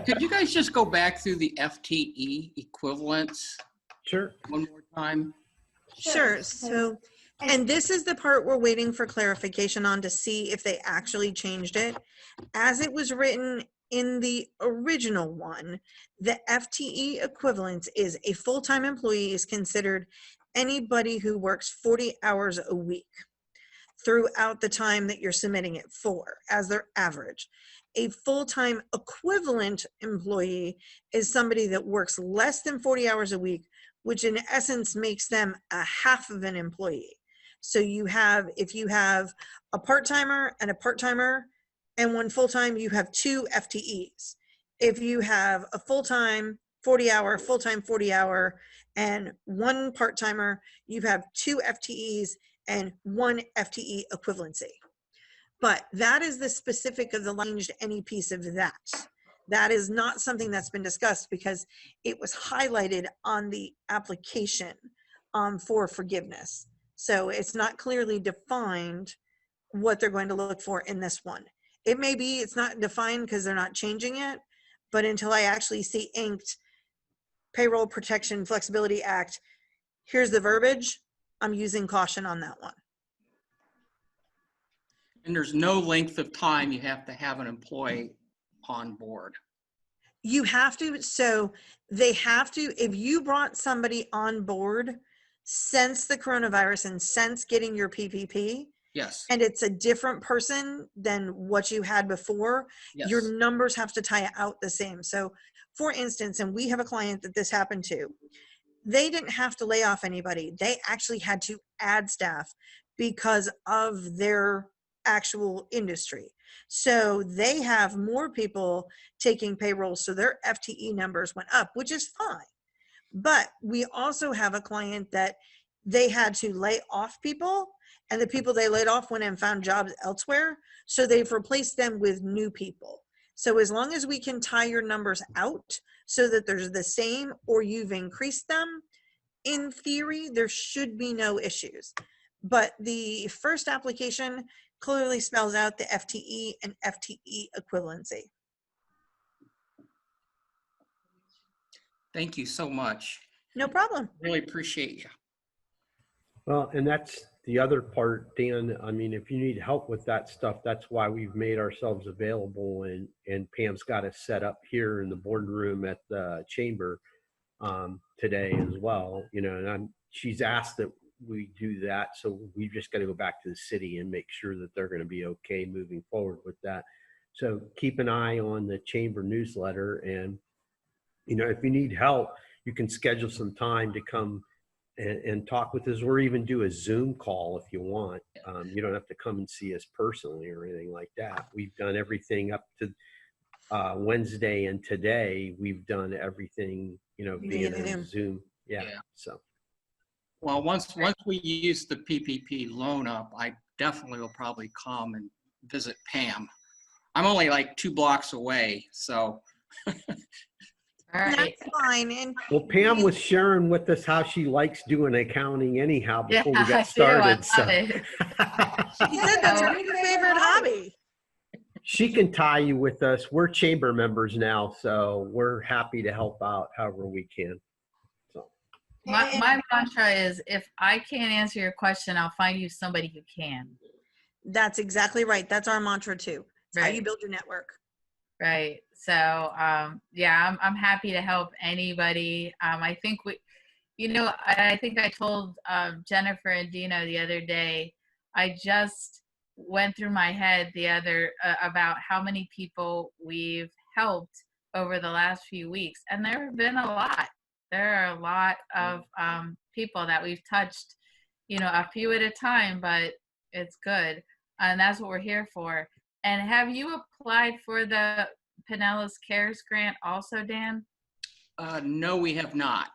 Could you guys just go back through the FTE equivalents Sure. one more time? Sure. So, and this is the part we're waiting for clarification on to see if they actually changed it. As it was written in the original one, the FTE equivalent is a full-time employee is considered anybody who works 40 hours a week throughout the time that you're submitting it for as their average. A full-time equivalent employee is somebody that works less than 40 hours a week, which in essence makes them a half of an employee. So you have, if you have a part-timer and a part-timer and one full-time, you have 2 FTEs. If you have a full-time 40-hour, full-time 40-hour, and one part-timer, you have 2 FTEs and 1 FTE equivalency. But that is the specific of the changed any piece of that. That is not something that's been discussed because it was highlighted on the application for forgiveness. So it's not clearly defined what they're going to look for in this one. It may be it's not defined because they're not changing it, but until I actually see inked Payroll Protection Flexibility Act, here's the verbiage, I'm using caution on that one. And there's no length of time you have to have an employee on board. You have to, so they have to, if you brought somebody on board since the coronavirus and since getting your PPP, Yes. and it's a different person than what you had before, Yes. your numbers have to tie out the same. So for instance, and we have a client that this happened to, they didn't have to lay off anybody. They actually had to add staff because of their actual industry. So they have more people taking payroll, so their FTE numbers went up, which is fine. But we also have a client that they had to lay off people, and the people they laid off went and found jobs elsewhere. So they've replaced them with new people. So as long as we can tie your numbers out so that there's the same or you've increased them, in theory, there should be no issues. But the first application clearly spells out the FTE and FTE equivalency. Thank you so much. No problem. Really appreciate you. Well, and that's the other part, Dan. I mean, if you need help with that stuff, that's why we've made ourselves available, and Pam's got us set up here in the boardroom at the chamber today as well. You know, and she's asked that we do that, so we just got to go back to the city and make sure that they're going to be okay moving forward with that. So keep an eye on the chamber newsletter, and you know, if you need help, you can schedule some time to come and talk with us, or even do a Zoom call if you want. You don't have to come and see us personally or anything like that. We've done everything up to Wednesday, and today we've done everything, you know, via Zoom. Yeah. So. Well, once we use the PPP loan up, I definitely will probably come and visit Pam. I'm only like 2 blocks away, so. All right. That's fine. And Well, Pam was sharing with us how she likes doing accounting anyhow before we got I started. do. I So love it. she said that's her new favorite hobby. she can tie you with us. We're chamber members now, so we're happy to help out however we can. So My mantra is, if I can't answer your question, I'll find you somebody who can. That's exactly right. That's our mantra too. It's how Right. you build your network. Right. So, yeah, I'm happy to help anybody. I think I think I told Jennifer and Dino the other day, I just went through my head about how many people we've helped over the last few weeks. And there have been a lot. There are a lot of people that we've touched, you know, a few at a time, but it's good. And that's what we're here for. And have you applied for the Pinellas Cares Grant also, Dan? No, we have not.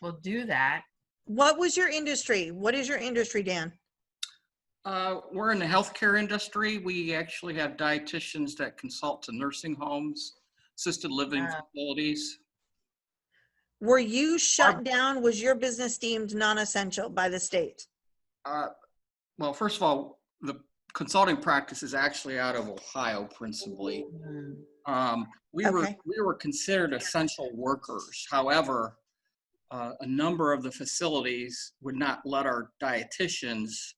We'll do that. What was your industry? What is your industry, Dan? We're in the healthcare industry. We actually have dietitians that consult to nursing homes, assisted living facilities. Were you shut down? Was your business deemed non-essential by the state? Well, first of all, the consulting practice is actually out of Ohio principally. We Okay. were considered essential workers. However, a number of the facilities would not let our dietitians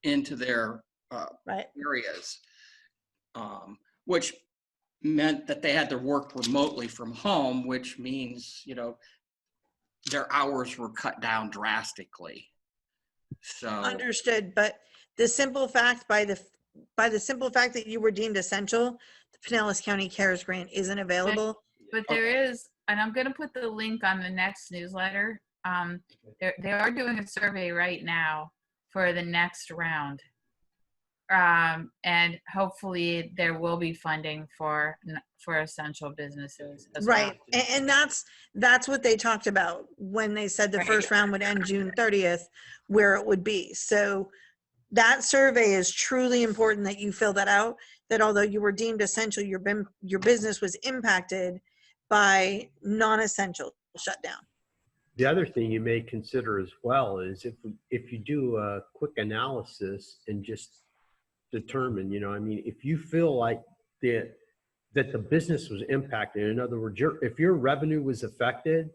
into their Right. areas, which meant that they had to work remotely from home, which means, their hours were cut down drastically. So, Understood, but the simple fact, by the simple fact that you were deemed essential, the Pinellas County CARES grant isn't available. But there is, and I'm going to put the link on the next newsletter. They are doing a survey right now for the next round. And hopefully there will be funding for essential businesses as well. Right, and that's what they talked about when they said the Right. first round would end June 30th, where it would be. So that survey is truly important that you fill that out, that although you were deemed essential, your business was impacted by non-essential shutdown. The other thing you may consider as well is if you do a quick analysis and just determine, if you feel like that the business was impacted, in other words, if your revenue was affected,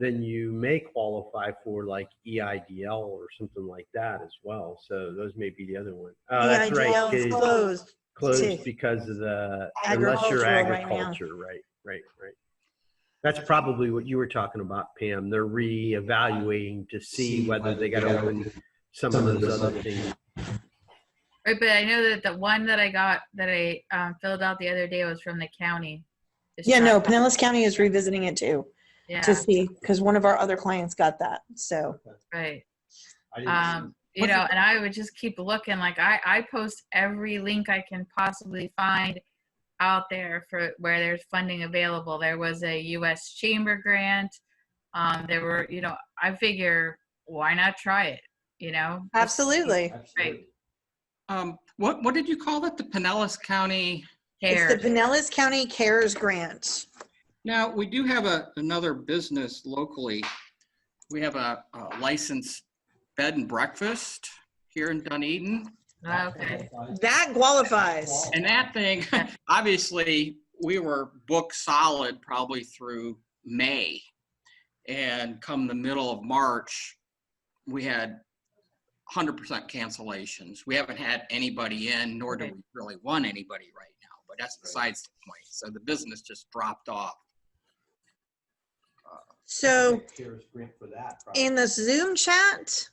then you may qualify for like EIDL or something like that as well. So those may be the other one. That's right. EIDL is It is closed. closed to because of unless you're agricultural right now. agriculture, right. That's probably what you were talking about, Pam. They're reevaluating to see whether they got to open some of those other things. Right, but I know that the one that I filled out the other day was from the county. It's Yeah, no, trying- Pinellas County is revisiting it too, Yeah, to see, because one of our other clients got that, so. right. I didn't see- And I would just keep looking. Like I post every link I can possibly find out there for where there's funding available. There was a U.S. Chamber grant. There were, I figure why not try it? Absolutely. Right. what did you call it? The Pinellas County? It's the Cares. Pinellas County CARES grant. Now, we do have another business locally. We have a licensed bed and breakfast here in Dunedin. Okay. That qualifies. And that thing, obviously, we were booked solid probably through May. And come the middle of March, we had 100% cancellations. We haven't had anybody in, nor do we really want anybody right now. But that's besides the point. So the business just dropped off. So in the Zoom chat,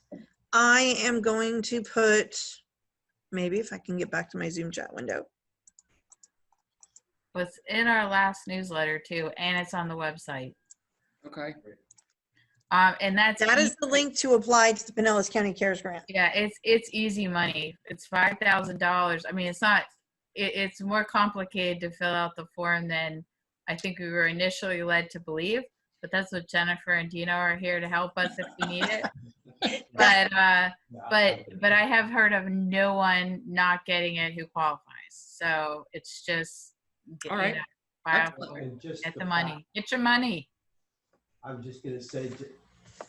I am going to put, maybe if I can get back to my Zoom chat window. Was in our last newsletter too, and it's on the website. Okay. And That is the link to apply to the Pinellas County CARES grant. Yeah, it's easy money. It's $5,000. I mean, it's not. It's more complicated to fill out the form than I think we were initially led to believe. But that's what Jennifer and Dino are here to help us if we need it. But I have heard of no one not getting it who qualifies. So it's just All right. file for it. Get the money. Get your money. I'm just going to say,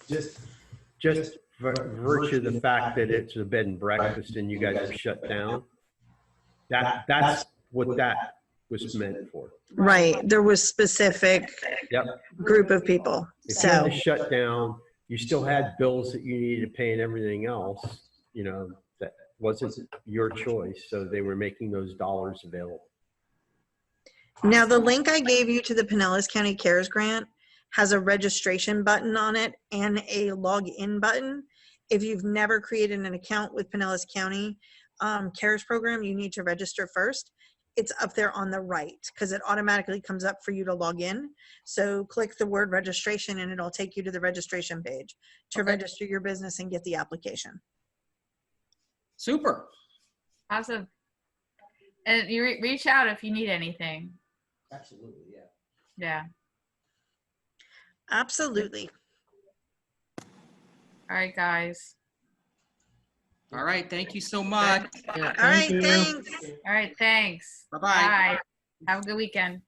just virtue of the fact that it's a bed and breakfast and you guys are shut down, that's what that was meant for. Right, there was specific Yep. group of people, If you had so. to shut down, you still had bills that you needed to pay and everything else, that wasn't your choice. So they were making those dollars available. Now, the link I gave you to the Pinellas County CARES grant has a registration button on it and a login button. If you've never created an account with Pinellas County CARES program, you need to register first. It's up there on the right because it automatically comes up for you to log in. So click the word registration and it'll take you to the registration page to register your business and get the application. Super. Awesome. And you reach out if you need anything. Absolutely, yeah. Yeah. Absolutely. All right, guys. All right. Thank you so much. All right, thanks. All right, thanks. Bye-bye. Bye. Have a good weekend.